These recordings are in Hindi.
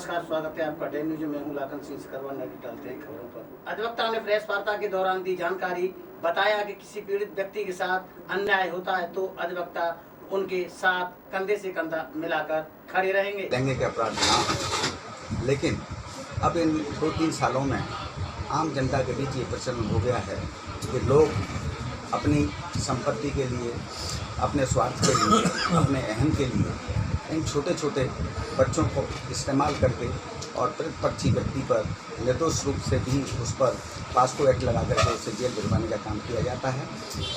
नमस्कार, स्वागत है आपका डे न्यूज में। मैं हूं लाखन सिंह सिकरवा। नजर डालते हैं खबरों पर। अधिवक्ता ने प्रेस वार्ता के दौरान दी जानकारी, बताया कि किसी पीड़ित व्यक्ति के साथ अन्याय होता है तो अधिवक्ता उनके साथ कंधे से कंधा मिलाकर खड़े रहेंगे। लैंगिक के अपराध ना, लेकिन अब इन 2-3 सालों में आम जनता के बीच ये प्रचलन हो गया है कि लोग अपनी संपत्ति के लिए, अपने स्वार्थ के लिए, अपने अहम के लिए इन छोटे छोटे बच्चों को इस्तेमाल करके और प्रतिपक्षी व्यक्ति पर निर्दोष रूप से भी उस पर पास्को एक्ट लगा करके उससे जेल भिजवाने का काम किया जाता है।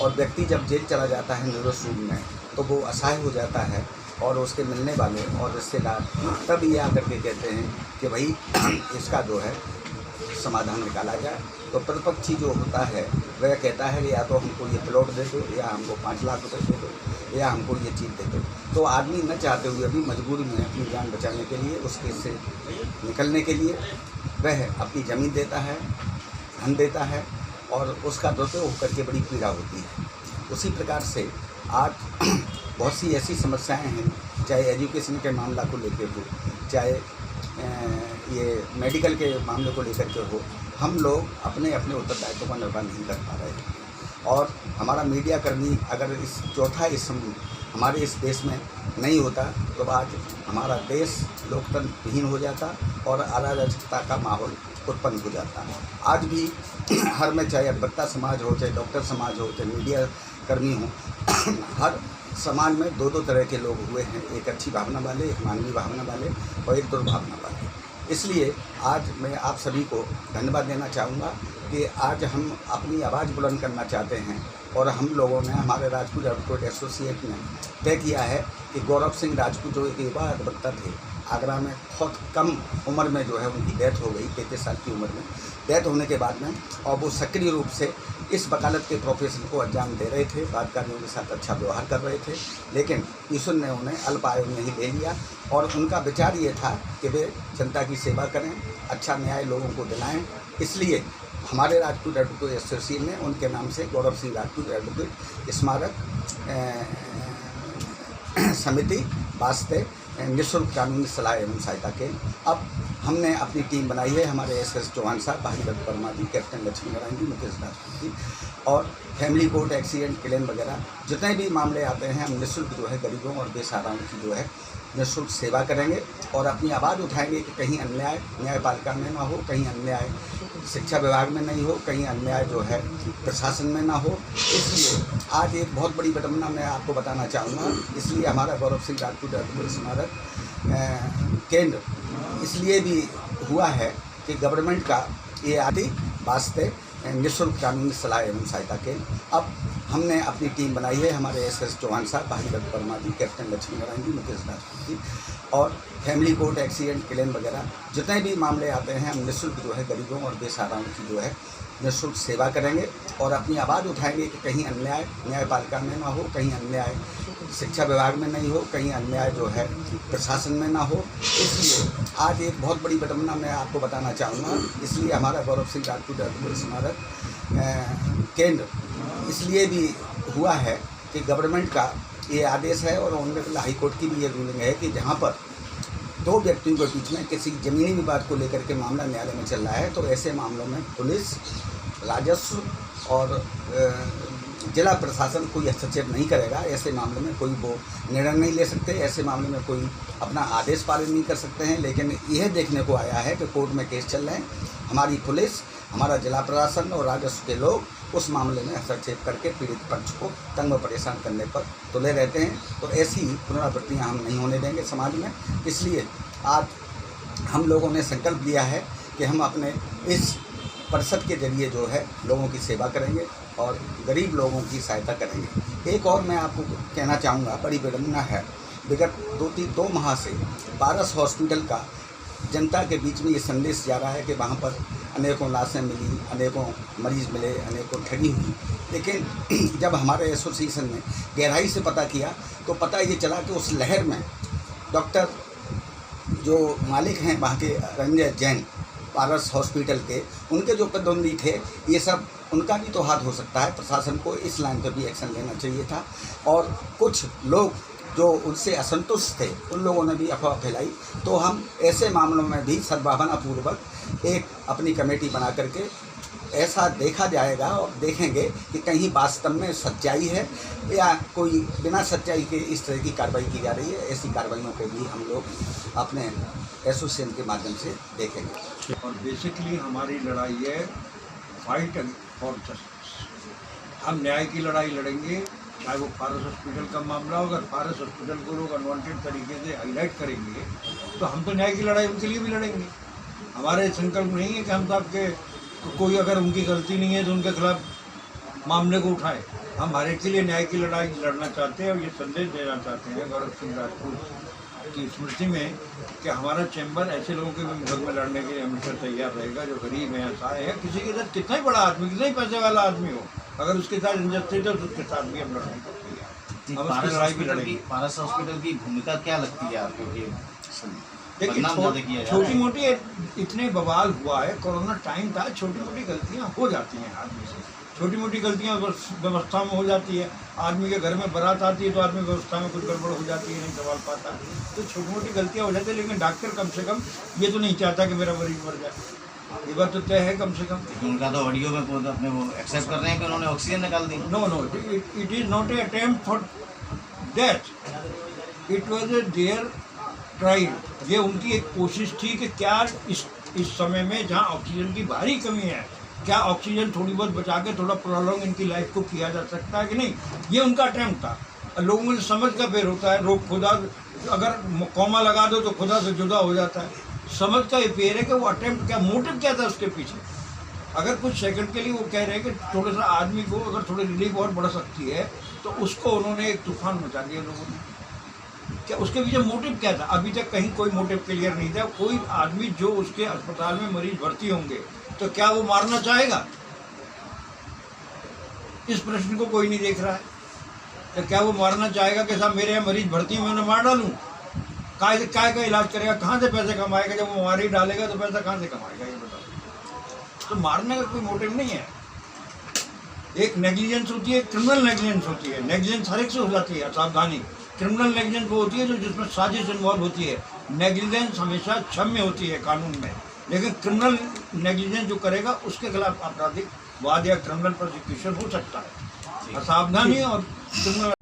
और व्यक्ति जब जेल चला जाता है निर्दोष रूप में तो वो असहाय हो जाता है और उसके मिलने वाले और रिश्तेदार तब ये आकर के कहते हैं कि भाई इसका जो है समाधान निकाला जाए। तो प्रतिपक्षी जो होता है वह कहता है या तो हमको ये प्लॉट दे दो, या हमको 5 लाख रुपए दे दो, या हमको ये चीज़ दे दो। तो आदमी न चाहते हुए भी मजबूरी में अपनी जान बचाने के लिए, उसके से निकलने के लिए वह अपनी ज़मीन देता है, धन देता है और उसका दुरुपयोग करके बड़ी पीड़ा होती है। उसी प्रकार से आज बहुत सी ऐसी समस्याएं हैं, चाहे एजुकेशन के मामला को लेकर हो, चाहे ये मेडिकल के मामले को लेकर के हो, हम लोग अपने अपने उत्तरदायित्व का निर्वाह नहीं कर पा रहे हैं। और हमारा मीडिया कर्मी अगर इस चौथा हमारे इस देश में नहीं होता तो आज हमारा देश लोकतंत्र विहीन हो जाता और अराजकता का माहौल उत्पन्न हो जाता। आज भी हर में, चाहे अधिवक्ता समाज हो, चाहे डॉक्टर समाज हो, चाहे मीडिया कर्मी हो, हर समाज में 2-2 तरह के लोग हुए हैं, एक अच्छी भावना वाले, एक मानवीय भावना वाले और एक दुर्भावना वाले। इसलिए आज मैं आप सभी को धन्यवाद देना चाहूँगा कि आज हम अपनी आवाज़ बुलंद करना चाहते हैं और हम लोगों ने, हमारे राजपूत एडवोकेट एसोसिएट ने तय किया है कि गौरव सिंह राजपूत जो एक युवा अधिवक्ता थे, आगरा में बहुत कम उम्र में जो है उनकी डेथ हो गई, 33 साल की उम्र में डेथ होने के बाद में, और वो सक्रिय रूप से इस वकालत के प्रोफेशन को अंजाम दे रहे थे, वादकारियों के साथ अच्छा व्यवहार कर रहे थे, लेकिन ईश्वर ने उन्हें अल्प आयु में ही ले लिया। और उनका विचार ये था कि वे जनता की सेवा करें, अच्छा न्याय लोगों को दिलाएं। इसलिए हमारे राजपूत एडवोकेट एसोसिएट ने उनके नाम से गौरव सिंह राजपूत एडवोकेट स्मारक समिति वास्ते निःशुल्क कानूनी सलाह एवं सहायता के अब हमने अपनी टीम बनाई है। हमारे एस चौहान साहब, भागीरथ वर्मा जी, कैप्टन लक्ष्मी नारायण जी, मुकेश राजपूत जी, और फैमिली कोर्ट, एक्सीडेंट क्लेम वगैरह जितने भी मामले आते हैं हम निःशुल्क जो है गरीबों और बेसहाराओं की जो है निःशुल्क सेवा करेंगे और अपनी आवाज़ उठाएंगे कि कहीं अन्याय न्यायपालिका में ना हो, कहीं अन्याय शिक्षा विभाग में नहीं हो, कहीं अन्याय जो है प्रशासन में ना हो। इसलिए आज एक बहुत बड़ी विडंबना मैं आपको बताना चाहूँगा। इसलिए हमारा गौरव सिंह राजपूत एडवोकेट स्मारक केंद्र इसलिए भी हुआ है कि गवर्नमेंट का ये आदि वास्ते निःशुल्क कानूनी सलाह एवं सहायता केंद्र अब हमने अपनी टीम बनाई है। हमारे एस चौहान साहब, भागीरथ वर्मा जी, कैप्टन लक्ष्मी नारायण जी, मुकेश राजपूत जी, और फैमिली कोर्ट, एक्सीडेंट क्लेम वगैरह जितने भी मामले आते हैं हम निःशुल्क जो है गरीबों और बेसहाराओं की जो है निःशुल्क सेवा करेंगे और अपनी आवाज़ उठाएंगे कि कहीं अन्याय न्यायपालिका में ना हो, कहीं अन्याय शिक्षा विभाग में नहीं हो, कहीं अन्याय जो है प्रशासन में ना हो। इसलिए आज एक बहुत बड़ी विडंबना मैं आपको बताना चाहूँगा। इसलिए हमारा गौरव सिंह राजपूत एडवोकेट स्मारक केंद्र इसलिए भी हुआ है कि गवर्नमेंट का ये आदेश है और ऑनरेबल हाई कोर्ट की भी ये रूलिंग है कि जहाँ पर 2 व्यक्तियों के बीच में किसी ज़मीनी विवाद को लेकर के मामला न्यायालय में चल रहा है तो ऐसे मामलों में पुलिस, राजस्व और जिला प्रशासन कोई हस्तक्षेप नहीं करेगा। ऐसे मामले में कोई वो निर्णय नहीं ले सकते, ऐसे मामले में कोई अपना आदेश पारित नहीं कर सकते हैं। लेकिन यह देखने को आया है कि कोर्ट में केस चल रहे हैं, हमारी पुलिस, हमारा जिला प्रशासन और राजस्व के लोग उस मामले में हस्तक्षेप करके पीड़ित पक्ष को तंग व परेशान करने पर तुले रहते हैं। तो ऐसी पुनरावृत्तियाँ हम नहीं होने देंगे समाज में। इसलिए आज हम लोगों ने संकल्प लिया है कि हम अपने इस परिषद के जरिए जो है लोगों की सेवा करेंगे और गरीब लोगों की सहायता करेंगे। एक और मैं आपको कहना चाहूँगा, बड़ी विडंबना है, विगत 2 माह से पारस हॉस्पिटल का जनता के बीच में ये संदेश जा रहा है कि वहाँ पर अनेकों लाशें मिली, अनेकों मरीज मिले, अनेकों ठगी हुई। लेकिन जब हमारे एसोसिएशन ने गहराई से पता किया तो पता ये चला कि उस लहर में डॉक्टर जो मालिक हैं वहाँ के रंजय जैन पारस हॉस्पिटल के, उनके जो प्रतिद्वंदी थे, ये सब उनका भी तो हाथ हो सकता है। प्रशासन को इस लाइन पर भी एक्शन लेना चाहिए था। और कुछ लोग जो उनसे असंतुष्ट थे उन लोगों ने भी अफवाह फैलाई। तो हम ऐसे मामलों में भी सद्भावनापूर्वक एक अपनी कमेटी बना करके ऐसा देखा जाएगा और देखेंगे कि कहीं वास्तव में सच्चाई है या कोई बिना सच्चाई के इस तरह की कार्रवाई की जा रही है। ऐसी कार्रवाइयों को भी हम लोग अपने एसोसिएशन के माध्यम से देखेंगे। और बेसिकली हमारी लड़ाई है फाइट फॉर जस्टिस। हम न्याय की लड़ाई लड़ेंगे, चाहे वो फारस हॉस्पिटल का मामला हो। अगर फारस हॉस्पिटल को लोग अनवांटेड तरीके से हाईलाइट करेंगे तो हम तो न्याय की लड़ाई उनके लिए भी लड़ेंगे। हमारे संकल्प नहीं है कि हम साहब के कोई अगर उनकी गलती नहीं है तो उनके खिलाफ मामले को उठाए। हम हर एक के लिए न्याय की लड़ाई लड़ना चाहते हैं और ये संदेश देना चाहते हैं गौरव सिंह राजपूत की स्मृति में कि हमारा चैम्बर ऐसे लोगों के भी मुकदमे लड़ने के लिए हमेशा तैयार रहेगा जो गरीब है, असहाय है। किसी के साथ कितना ही बड़ा आदमी, कितना ही पैसे वाला आदमी हो, अगर उसके साथ इंजस्टिस है तो उसके साथ भी हम लड़ने को तैयार। हम उसकी लड़ाई भी लड़ेंगे। पारस हॉस्पिटल की भूमिका क्या लगती है आपको? देखिए छोटी मोटी इतने बवाल हुआ है, कोरोना टाइम था, छोटी मोटी गलतियां हो जाती हैं आदमी से। छोटी मोटी गलतियां व्यवस्था में हो जाती है। आदमी के घर में बारात आती है तो आदमी व्यवस्था में कुछ गड़बड़ हो जाती है, नहीं संभाल पाता, तो छोटी मोटी गलतियां हो जाती है। लेकिन डॉक्टर कम से कम ये तो नहीं चाहता कि मेरा मरीज मर जाए, ये बात तो तय है कम से कम। उनका तो ऑडियो में अपने वो एक्सेप्ट कर रहे हैं कि उन्होंने ऑक्सीजन निकाल दी। No, it is not a attempt for death, it was a their trial. ये उनकी एक कोशिश थी कि क्या इस समय में जहाँ ऑक्सीजन की भारी कमी है, क्या ऑक्सीजन थोड़ी बहुत बचा के थोड़ा प्रोलॉन्ग इनकी लाइफ को किया जा सकता है कि नहीं, ये उनका अटेम्प्ट था। लोगों को समझ का फेर होता है, लोग खुदा अगर कॉमा लगा दो तो खुदा से जुदा हो जाता है। समझ का ये फेर है कि वो अटेम्प्ट क्या, मोटिव क्या था उसके पीछे। अगर कुछ सेकंड के लिए वो कह रहे हैं कि थोड़ा सा आदमी को अगर थोड़ी रिलीफ और बढ़ सकती है, तो उसको उन्होंने एक तूफान मचा दिया लोगों ने। क्या उसके पीछे मोटिव क्या था? अभी तक कहीं कोई मोटिव क्लियर नहीं था। कोई आदमी जो उसके अस्पताल में मरीज भर्ती होंगे तो क्या वो मारना चाहेगा? इस प्रश्न को कोई नहीं देख रहा है। तो क्या वो मारना चाहेगा कि साहब मेरे यहाँ मरीज भर्ती में मैं मार डालूं? काय का इलाज करेगा? कहाँ से पैसे कमाएगा? जब वो मार ही डालेगा तो पैसा कहाँ से कमाएगा, ये बताओ। तो मारने का कोई मोटिव नहीं है। एक नेग्लिजेंस होती है, क्रिमिनल नेग्लिजेंस होती है। नेग्लिजेंस हर एक से हो जाती है, सावधानी। क्रिमिनल नेग्लिजेंस वो होती है जो जिसमें साजिश इन्वॉल्व होती है। नेग्लिजेंस हमेशा क्षम्य होती है कानून में, लेकिन क्रिमिनल नेग्लिजेंस जो करेगा उसके खिलाफ आपराधिक वाद या क्रिमिनल प्रोसिक्यूशन हो सकता है। असावधानी और क्रिमिनल